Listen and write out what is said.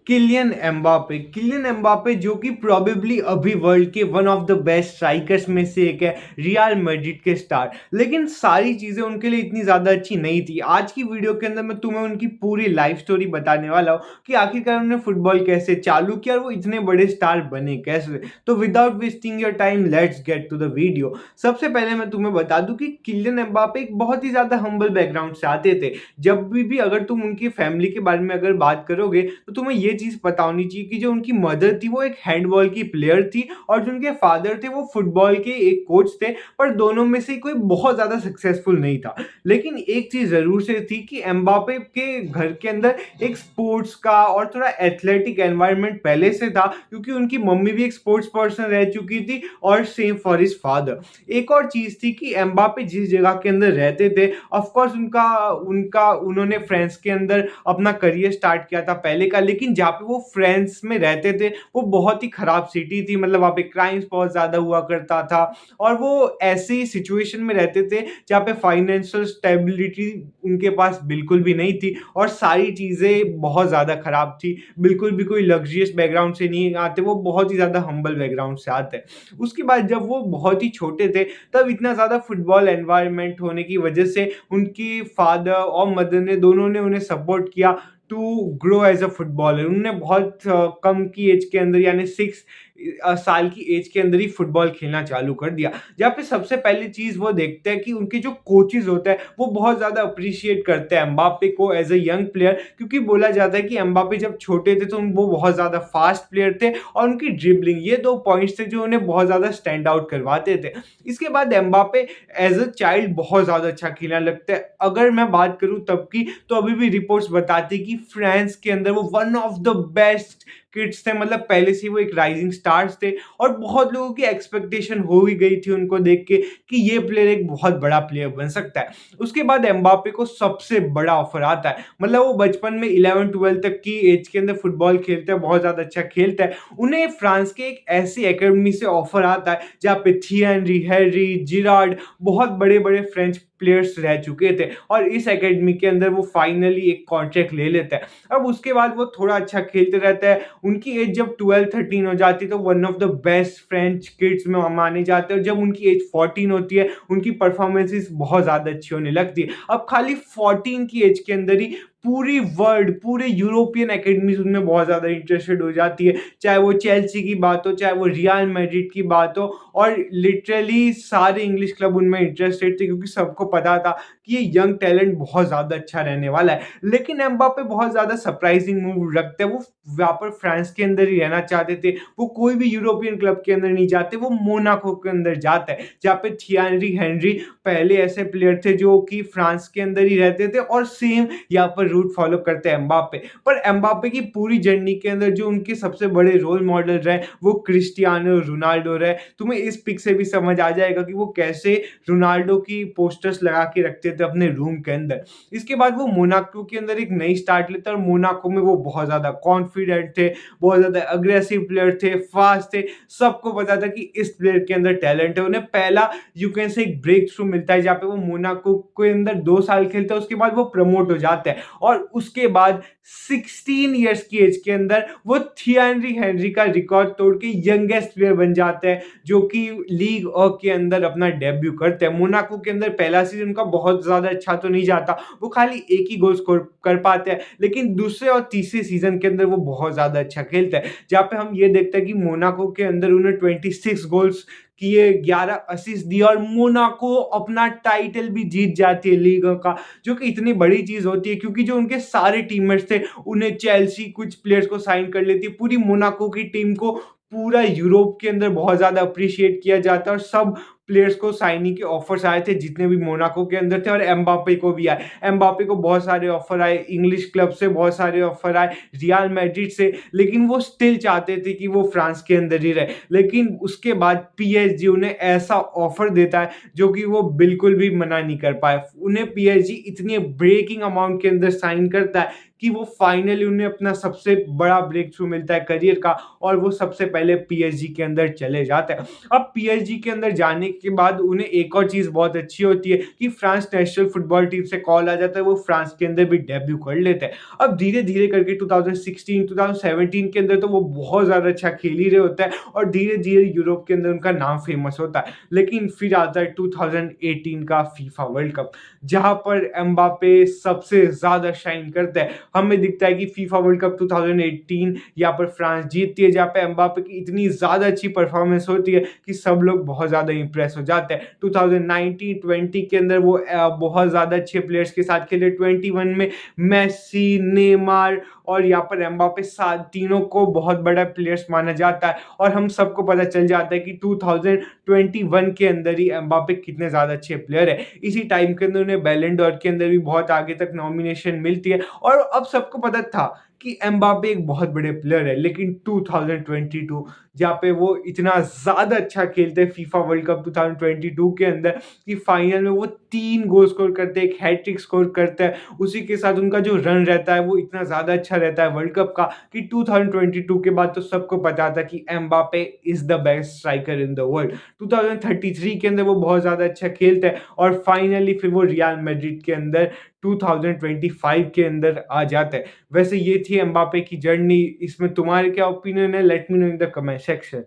Kylian Mbappe जो कि probably अभी वर्ल्ड के one of the best strikers में से एक है, रियल मैड्रिड के स्टार। लेकिन सारी चीज़ें उनके लिए इतनी ज़्यादा अच्छी नहीं थी। आज की वीडियो के अंदर मैं तुम्हें उनकी पूरी लाइफ स्टोरी बताने वाला हूँ कि आखिरकार उन्होंने फुटबॉल कैसे चालू किया और वो इतने बड़े स्टार बने कैसे। तो without wasting your time let's get to the video. सबसे पहले मैं तुम्हें बता दूं कि किलियन एम्बापे एक बहुत ही ज़्यादा हम्बल बैकग्राउंड से आते थे। जब भी अगर तुम उनकी फैमिली के बारे में अगर बात करोगे तो तुम्हें ये चीज़ पता होनी चाहिए कि जो उनकी मदर थी वो एक हैंडबॉल की प्लेयर थी और जो उनके फादर थे वो फुटबॉल के एक कोच थे, पर दोनों में से कोई बहुत ज़्यादा सक्सेसफुल नहीं था। लेकिन एक चीज़ ज़रूर से थी कि एम्बापे के घर के अंदर एक स्पोर्ट्स का और थोड़ा एथलेटिक एनवायरनमेंट पहले से था, क्योंकि उनकी मम्मी भी एक स्पोर्ट्स पर्सन रह चुकी थी और सेम फॉर हिज फादर। एक और चीज़ थी कि एम्बापे जिस जगह के अंदर रहते थे, ऑफ कोर्स उनका उनका उन्होंने फ्रांस के अंदर अपना करियर स्टार्ट किया था पहले का, लेकिन जहाँ पे वो फ्रांस में रहते थे वो बहुत ही खराब सिटी थी। मतलब वहाँ पे क्राइम्स बहुत ज़्यादा हुआ करता था और वो ऐसी सिचुएशन में रहते थे जहाँ पे फाइनेंशियल स्टेबिलिटी उनके पास बिल्कुल भी नहीं थी और सारी चीज़ें बहुत ज़्यादा खराब थी। बिल्कुल भी कोई लग्जरियस बैकग्राउंड से नहीं आते, वो बहुत ही ज़्यादा हम्बल बैकग्राउंड से आते हैं। उसके बाद जब वो बहुत ही छोटे थे तब इतना ज़्यादा फुटबॉल एनवायरनमेंट होने की वजह से उनकी फादर और मदर ने दोनों ने उन्हें सपोर्ट किया to grow as a footballer. उन्होंने बहुत कम की एज के अंदर यानी 6 साल की एज के अंदर ही फुटबॉल खेलना चालू कर दिया। जहाँ पे सबसे पहली चीज़ वो देखते हैं कि उनके जो कोचेज़ होते हैं वो बहुत ज़्यादा अप्रिशिएट करते हैं एम्बापे को एज अ यंग प्लेयर, क्योंकि बोला जाता है कि एम्बापे जब छोटे थे तो वो बहुत ज़्यादा फास्ट प्लेयर थे और उनकी ड्रिबलिंग, ये 2 पॉइंट्स थे जो उन्हें बहुत ज़्यादा स्टैंड आउट करवाते थे। इसके बाद एम्बापे एज अ चाइल्ड बहुत ज़्यादा अच्छा खेलने लगता है। अगर मैं बात करूँ तब की, तो अभी भी रिपोर्ट्स बताती कि फ्रांस के अंदर वो one of the best kids थे। मतलब पहले से वो एक राइजिंग स्टार्स थे और बहुत लोगों की एक्सपेक्टेशन हो ही गई थी उनको देख के कि ये प्लेयर एक बहुत बड़ा प्लेयर बन सकता है। उसके बाद एम्बापे को सबसे बड़ा ऑफर आता है। मतलब वो बचपन में 11-12 तक की एज के अंदर फुटबॉल खेलते हैं, बहुत ज़्यादा अच्छा खेलता है। उन्हें फ्रांस के एक ऐसी एकेडमी से ऑफर आता है जहाँ पे थियरी हैरी जिरार्ड बहुत बड़े बड़े फ्रेंच प्लेयर्स रह चुके थे और इस एकेडमी के अंदर वो फाइनली एक कॉन्ट्रैक्ट ले लेता है। अब उसके बाद वो थोड़ा अच्छा खेलते रहता है। उनकी एज जब 12-13 हो जाती है तो one of the best French kids में माने जाते हैं। जब उनकी एज 14 होती है उनकी परफॉर्मेंसेस बहुत ज़्यादा अच्छी होने लगती है। अब खाली 14 की एज के अंदर ही पूरी वर्ल्ड, पूरे यूरोपियन एकेडमीज उनमें बहुत ज़्यादा इंटरेस्टेड हो जाती है। चाहे वो चेल्सी की बात हो, चाहे वो रियल मैड्रिड की बात हो, और लिटरली सारे इंग्लिश क्लब उनमें इंटरेस्टेड थे क्योंकि सबको पता था कि ये यंग टैलेंट बहुत ज़्यादा अच्छा रहने वाला है। लेकिन एम्बापे बहुत ज़्यादा सरप्राइजिंग मूव रखते हैं। वो वहाँ पर फ्रांस के अंदर ही रहना चाहते थे। वो कोई भी यूरोपियन क्लब के अंदर नहीं जाते, वो मोनाको के अंदर जाता है जहाँ पे थियरी हेनरी पहले ऐसे प्लेयर थे जो कि फ्रांस के अंदर ही रहते थे और सेम यहाँ पर रूट फॉलो करते हैं एम्बापे। पर एम्बापे की पूरी जर्नी के अंदर जो उनके सबसे बड़े रोल मॉडल रहे वो क्रिस्टियानो रोनाल्डो रहे। तुम्हें इस पिक से भी समझ आ जाएगा कि वो कैसे रोनाल्डो की पोस्टर्स लगा के रखते थे अपने रूम के अंदर। इसके बाद वो मोनाको के अंदर एक नई स्टार्ट लेते हैं और मोनाको में वो बहुत ज़्यादा कॉन्फिडेंट थे, बहुत ज़्यादा अग्रेसिव प्लेयर थे, फास्ट थे। सबको पता था कि इस प्लेयर के अंदर टैलेंट है। उन्हें पहला यू कैन से एक ब्रेक थ्रू मिलता है जहाँ पे वो मोनाको के अंदर 2 साल खेलते हैं, उसके बाद वो प्रमोट हो जाते हैं और उसके बाद 16 ईयर्स की एज के अंदर वो थियरी हेनरी का रिकॉर्ड तोड़ के यंगेस्ट प्लेयर बन जाते हैं जो कि लीग के अंदर अपना डेब्यू करते हैं। मोनाको के अंदर पहला सीजन उनका बहुत ज़्यादा अच्छा तो नहीं जाता, वो खाली एक ही गोल स्कोर कर पाते हैं, लेकिन दूसरे और तीसरे सीजन के अंदर वो बहुत ज़्यादा अच्छा खेलते हैं जहाँ पे हम ये देखते हैं कि मोनाको के अंदर उन्हें 26 गोल्स किए, 11 असिस्ट दिए और मोनाको अपना टाइटल भी जीत जाती है लीग का, जो कि इतनी बड़ी चीज़ होती है क्योंकि जो उनके सारे टीममेट्स थे उन्हें चेल्सी कुछ प्लेयर्स को साइन कर लेती है। पूरी मोनाको की टीम को पूरा यूरोप के अंदर बहुत ज़्यादा अप्रिशिएट किया जाता है और सब प्लेयर्स को साइनिंग के ऑफर्स आए थे जितने भी मोनाको के अंदर थे और एम्बापे को भी आए। एम्बापे को बहुत सारे ऑफर आए, इंग्लिश क्लब से बहुत सारे ऑफर आए, रियल मैड्रिड से, लेकिन वो स्टिल चाहते थे कि वो फ्रांस के अंदर ही रहे। लेकिन उसके बाद पीएसजी उन्हें ऐसा ऑफर देता है जो कि वो बिल्कुल भी मना नहीं कर पाए। उन्हें पीएसजी इतनी ब्रेकिंग अमाउंट के अंदर साइन करता है कि वो फाइनली उन्हें अपना सबसे बड़ा ब्रेक थ्रू मिलता है करियर का और वो सबसे पहले पीएसजी के अंदर चले जाते हैं। अब पीएसजी के अंदर जाने के बाद उन्हें एक और चीज़ बहुत अच्छी होती है कि फ्रांस नेशनल फुटबॉल टीम से कॉल आ जाता है, वो फ्रांस के अंदर भी डेब्यू कर लेते हैं। अब धीरे-धीरे करके 2016, 2017 के अंदर तो वो बहुत ज़्यादा अच्छा खेल ही रहे होते हैं और धीरे-धीरे यूरोप के अंदर उनका नाम फेमस होता है। लेकिन फिर आता है 2018 का फीफा वर्ल्ड कप, जहाँ पर एम्बापे सबसे ज़्यादा शाइन करते हैं। हमें दिखता है कि फीफा वर्ल्ड कप 2018 यहाँ पर फ्रांस जीतती है, जहाँ पे एम्बापे की इतनी ज़्यादा अच्छी परफॉर्मेंस होती है कि सब लोग बहुत ज़्यादा इंप्रेस हो जाते हैं। 2019-20 के अंदर वो बहुत ज़्यादा अच्छे प्लेयर्स के साथ खेले। 21 में मेसी, नेमार और यहाँ पर एम्बापे तीनों को बहुत बड़ा प्लेयर्स माना जाता है और हम सबको पता चल जाता है कि 2021 के अंदर ही एम्बापे कितने ज़्यादा अच्छे प्लेयर है। इसी टाइम के अंदर उन्हें बैलन डॉर के अंदर भी बहुत आगे तक नॉमिनेशन मिलती है और अब सबको पता था कि एम्बापे एक बहुत बड़े प्लेयर है। लेकिन 2022 जहाँ पे वो इतना ज़्यादा अच्छा खेलते हैं फीफा वर्ल्ड कप 2022 के अंदर कि फाइनल में वो 3 गोल स्कोर करते हैं, एक हैट्रिक स्कोर करते हैं। उसी के साथ उनका जो रन रहता है वो इतना ज़्यादा अच्छा रहता है वर्ल्ड कप का कि 2022 के बाद तो सबको पता था कि Mbappe is the best striker in the world. 2033 के अंदर वो बहुत ज़्यादा अच्छा खेलते हैं और फाइनली फिर वो रियल मैड्रिड के अंदर 2025 के अंदर आ जाते हैं। वैसे ये थी एम्बापे की जर्नी, इसमें तुम्हारे क्या ओपिनियन है? Let me know in the comment section.